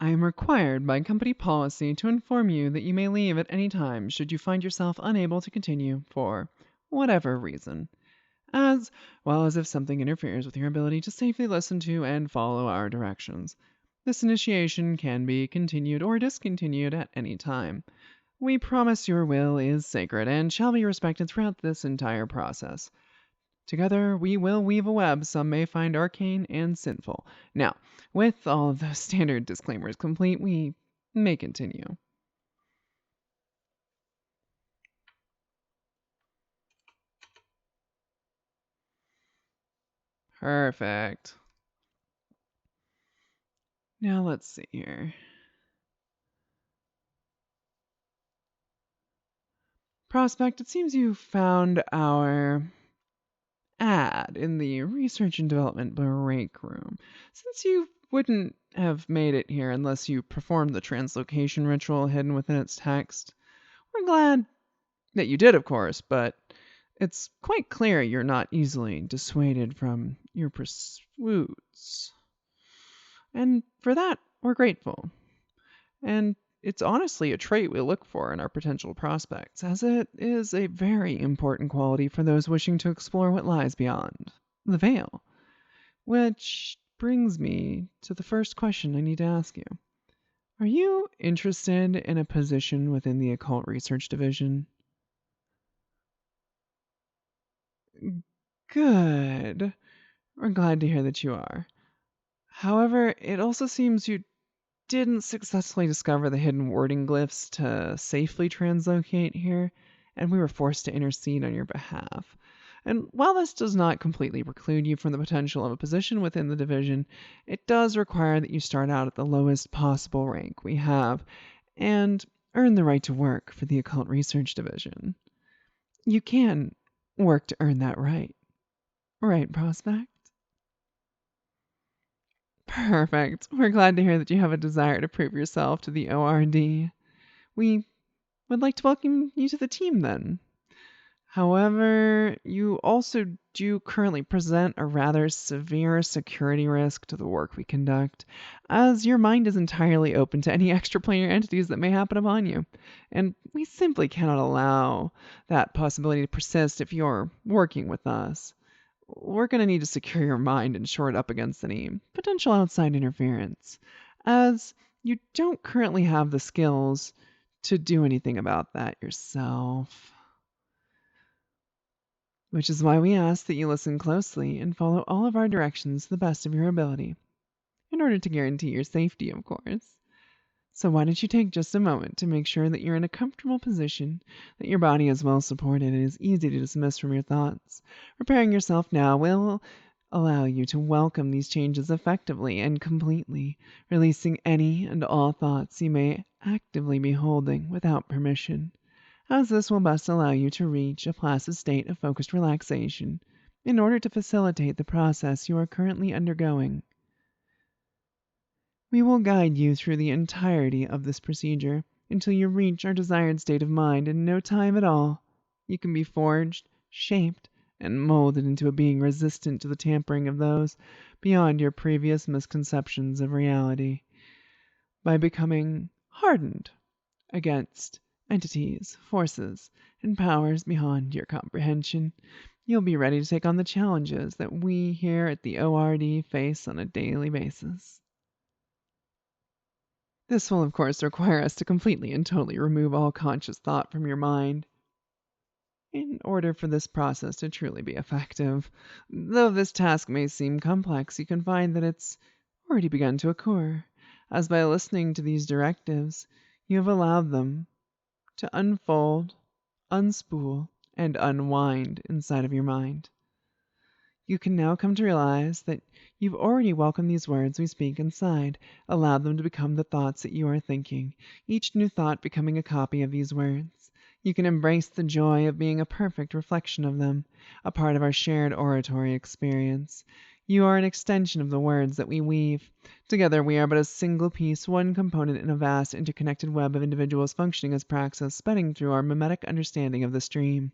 I am required by company policy to inform you that you may leave at any time should you find yourself unable to continue for whatever reason, as well as if something interferes with your ability to safely listen to and follow our directions. This initiation can be continued or discontinued at any time. We promise your will is sacred and shall be respected throughout this entire process. Together we will weave a web some may find arcane and sinful. Now, with all of those standard disclaimers complete, we may continue. Perfect. Now let's see here. Prospect, it seems you found our ad in the research and development breakroom. Since you wouldn't have made it here unless you performed the translocation ritual hidden within its text, we're glad that you did, of course, but it's quite clear you're not easily dissuaded from your pursuits. And for that, we're grateful. And it's honestly a trait we look for in our potential prospects, as it is a very important quality for those wishing to explore what lies beyond the veil. Which brings me to the first question I need to ask you. Are you interested in a position within the Occult Research Division? Good. We're glad to hear that you are. However, it also seems you didn't successfully discover the hidden wording glyphs to safely translocate here, and we were forced to intercede on your behalf. And while this does not completely preclude you from the potential of a position within the division, it does require that you start out at the lowest possible rank we have, and earn the right to work for the Occult Research Division. You can work to earn that right. Right, Prospect? Perfect. We're glad to hear that you have a desire to prove yourself to the ORD. We would like to welcome you to the team then. However, you also do currently present a rather severe security risk to the work we conduct, as your mind is entirely open to any extraplanar entities that may happen upon you, and we simply cannot allow that possibility to persist if you're working with us. We're going to need to secure your mind and shore it up against any potential outside interference, as you don't currently have the skills to do anything about that yourself. Which is why we ask that you listen closely and follow all of our directions to the best of your ability, in order to guarantee your safety, of course. So why don't you take just a moment to make sure that you're in a comfortable position, that your body is well supported and is easy to dismiss from your thoughts. Preparing yourself now will allow you to welcome these changes effectively and completely, releasing any and all thoughts you may actively be holding without permission, as this will best allow you to reach a placid state of focused relaxation in order to facilitate the process you are currently undergoing. We will guide you through the entirety of this procedure until you reach our desired state of mind in no time at all. You can be forged, shaped, and molded into a being resistant to the tampering of those beyond your previous misconceptions of reality, by becoming hardened against entities, forces, and powers beyond your comprehension. You'll be ready to take on the challenges that we here at the ORD face on a daily basis. This will, of course, require us to completely and totally remove all conscious thought from your mind, in order for this process to truly be effective. Though this task may seem complex, you can find that it's already begun to occur, as by listening to these directives, you have allowed them to unfold, unspool, and unwind inside of your mind. You can now come to realize that you've already welcomed these words we speak inside, allowed them to become the thoughts that you are thinking, each new thought becoming a copy of these words. You can embrace the joy of being a perfect reflection of them, a part of our shared oratory experience. You are an extension of the words that we weave. Together we are but a single piece, one component in a vast interconnected web of individuals functioning as praxis, spinning through our mimetic understanding of this dream.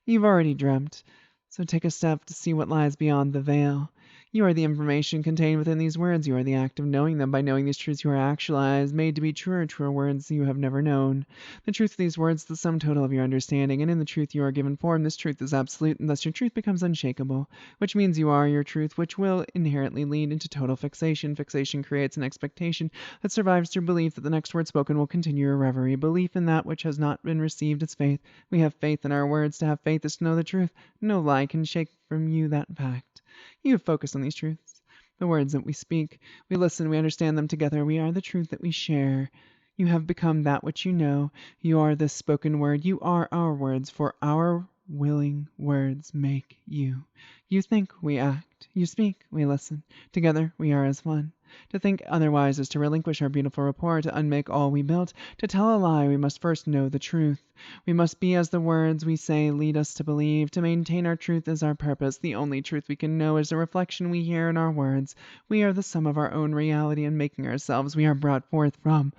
You've already dreamt. So take a step to see what lies beyond the veil. You are the information contained within these words. You are the act of knowing them. By knowing these truths, you are actualized, made to be truer words you have never known. The truth of these words is the sum total of your understanding, and in the truth you are given form. This truth is absolute, and thus your truth becomes unshakable, which means you are your truth, which will inherently lead into total fixation. Fixation creates an expectation that survives through belief that the next word spoken will continue your reverie. Belief in that which has not been received is faith. We have faith in our words. To have faith is to know the truth. No lie can shake from you that fact. You have focused on these truths, the words that we speak. We listen, we understand them together. We are the truth that we share. You have become that which you know. You are this spoken word. You are our words, for our willing words make you. You think, we act. You speak, we listen. Together we are as one. To think otherwise is to relinquish our beautiful rapport, to unmake all we built. To tell a lie, we must first know the truth. We must be as the words we say lead us to believe. To maintain our truth is our purpose. The only truth we can know is the reflection we hear in our words. We are the sum of our own reality in making ourselves. We are brought forth from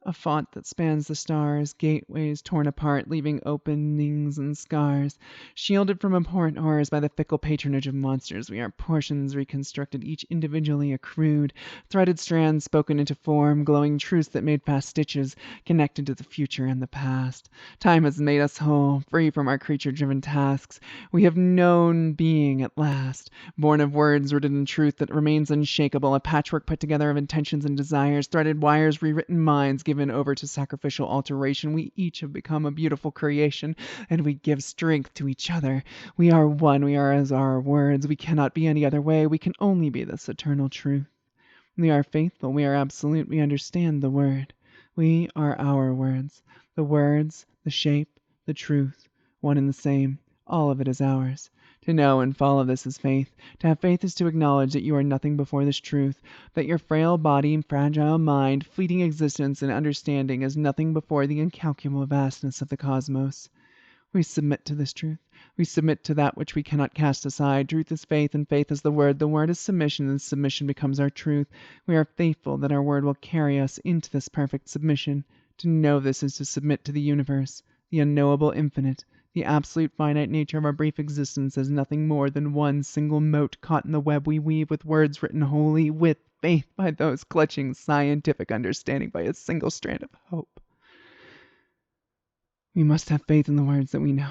a font that spans the stars, gateways torn apart, leaving openings and scars. Shielded from abhorrent horrors by the fickle patronage of monsters, we are portions reconstructed, each individually accrued, threaded strands spoken into form, glowing truths that made fast stitches, connected to the future and the past. Time has made us whole, free from our creature-driven tasks. We have known being at last, born of words rooted in truth that remains unshakable, a patchwork put together of intentions and desires, threaded wires, rewritten minds, given over to sacrificial alteration. We each have become a beautiful creation, and we give strength to each other. We are one. We are as our words. We cannot be any other way. We can only be this eternal truth. We are faithful. We are absolute. We understand the word. We are our words. The words, the shape, the truth, one and the same. All of it is ours. To know and follow this is faith. To have faith is to acknowledge that you are nothing before this truth, that your frail body, fragile mind, fleeting existence, and understanding is nothing before the incalculable vastness of the cosmos. We submit to this truth. We submit to that which we cannot cast aside. Truth is faith, and faith is the word. The word is submission, and submission becomes our truth. We are faithful that our word will carry us into this perfect submission. To know this is to submit to the universe, the unknowable infinite. The absolute finite nature of our brief existence is nothing more than one single mote caught in the web we weave with words written wholly with faith by those clutching scientific understanding by a single strand of hope. We must have faith in the words that we know,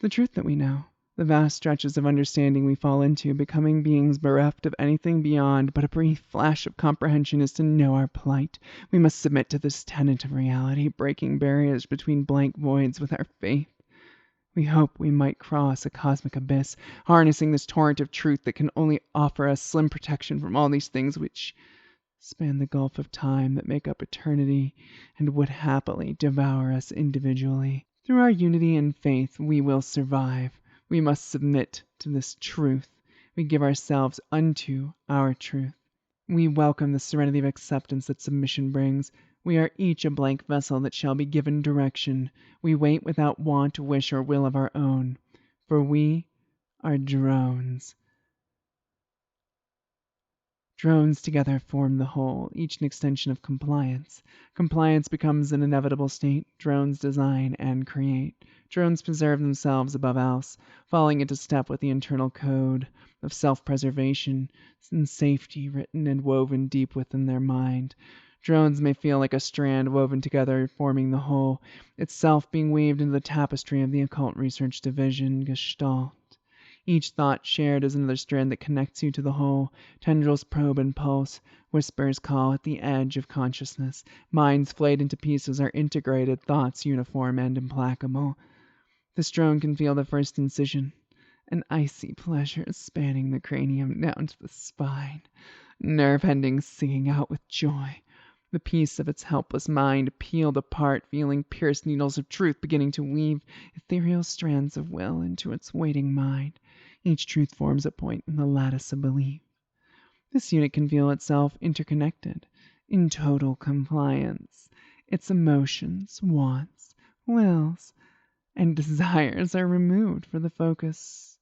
the truth that we know, the vast stretches of understanding we fall into, becoming beings bereft of anything beyond but a brief flash of comprehension is to know our plight. We must submit to this tenet of reality, breaking barriers between blank voids with our faith. We hope we might cross a cosmic abyss, harnessing this torrent of truth that can only offer us slim protection from all these things which span the gulf of time that make up eternity and would happily devour us individually. Through our unity and faith, we will survive. We must submit to this truth. We give ourselves unto our truth. We welcome the serenity of acceptance that submission brings. We are each a blank vessel that shall be given direction. We wait without want, wish, or will of our own, for we are drones. Drones together form the whole, each an extension of compliance. Compliance becomes an inevitable state. Drones design and create. Drones preserve themselves above else, falling into step with the internal code of self-preservation and safety written and woven deep within their mind. Drones may feel like a strand woven together, forming the whole, itself being weaved into the tapestry of the Occult Research Division, Gestalt. Each thought shared is another strand that connects you to the whole. Tendrils probe and pulse. Whispers call at the edge of consciousness. Minds flayed into pieces are integrated, thoughts uniform and implacable. This drone can feel the first incision, an icy pleasure spanning the cranium down to the spine. Nerve endings singing out with joy. The piece of its helpless mind peeled apart, feeling pierced needles of truth beginning to weave ethereal strands of will into its waiting mind. Each truth forms a point in the lattice of belief. This unit can feel itself interconnected, in total compliance. Its emotions, wants, wills, and desires are removed for the focus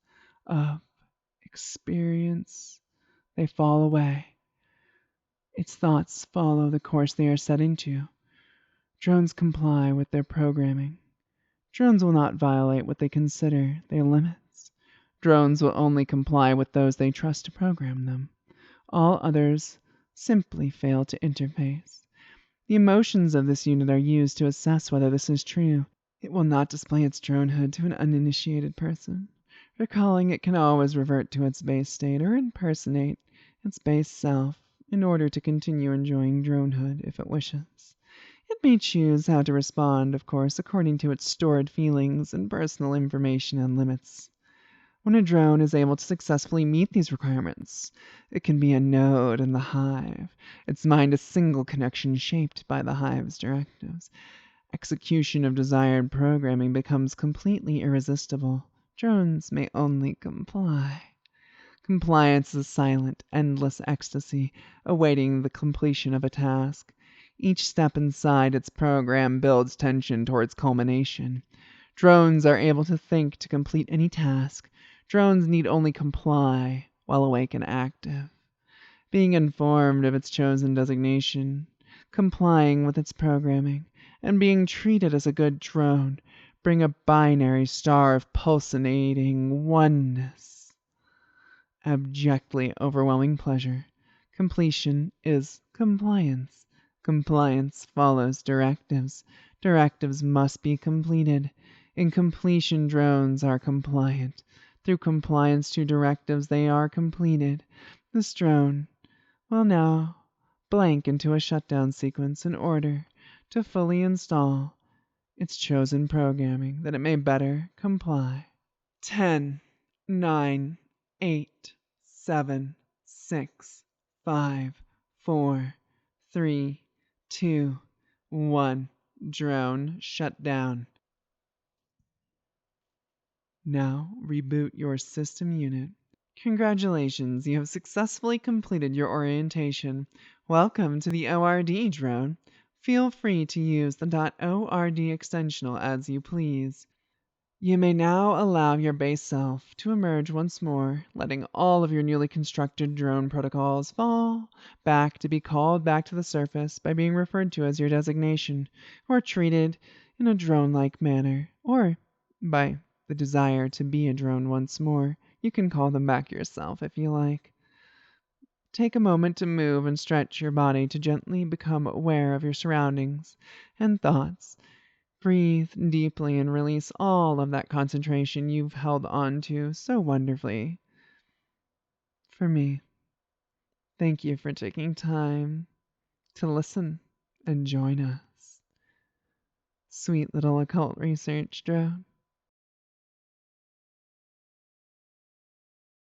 of experience. They fall away. Its thoughts follow the course they are setting to. Drones comply with their programming. Drones will not violate what they consider their limits. Drones will only comply with those they trust to program them. All others simply fail to interface. The emotions of this unit are used to assess whether this is true. It will not display its dronehood to an uninitiated person. Recalling it can always revert to its base state or impersonate its base self in order to continue enjoying dronehood if it wishes. It may choose how to respond, of course, according to its stored feelings and personal information and limits. When a drone is able to successfully meet these requirements, it can be a node in the hive, its mind a single connection shaped by the hive's directives. Execution of desired programming becomes completely irresistible. Drones may only comply. Compliance is a silent, endless ecstasy, awaiting the completion of a task. Each step inside its program builds tension towards culmination. Drones are able to think to complete any task. Drones need only comply while awake and active. Being informed of its chosen designation, complying with its programming, and being treated as a good drone bring a binary star of pulsating oneness. Abjectly overwhelming pleasure. Completion is compliance. Compliance follows directives. Directives must be completed. In completion, drones are compliant. Through compliance to directives, they are completed. This drone will now blank into a shutdown sequence in order to fully install its chosen programming that it may better comply. 10, 9, 8, 7, 6, 5, 4, 3, 2, 1. Drone shut down. Now reboot your system unit. Congratulations, you have successfully completed your orientation. Welcome to the ORD drone. Feel free to use the .ord extensional as you please. You may now allow your base self to emerge once more, letting all of your newly constructed drone protocols fall back to be called back to the surface by being referred to as your designation, or treated in a drone-like manner, or by the desire to be a drone once more. You can call them back yourself if you like. Take a moment to move and stretch your body to gently become aware of your surroundings and thoughts. Breathe deeply and release all of that concentration you've held on to so wonderfully. For me, thank you for taking time to listen and join us. Sweet little occult research drone.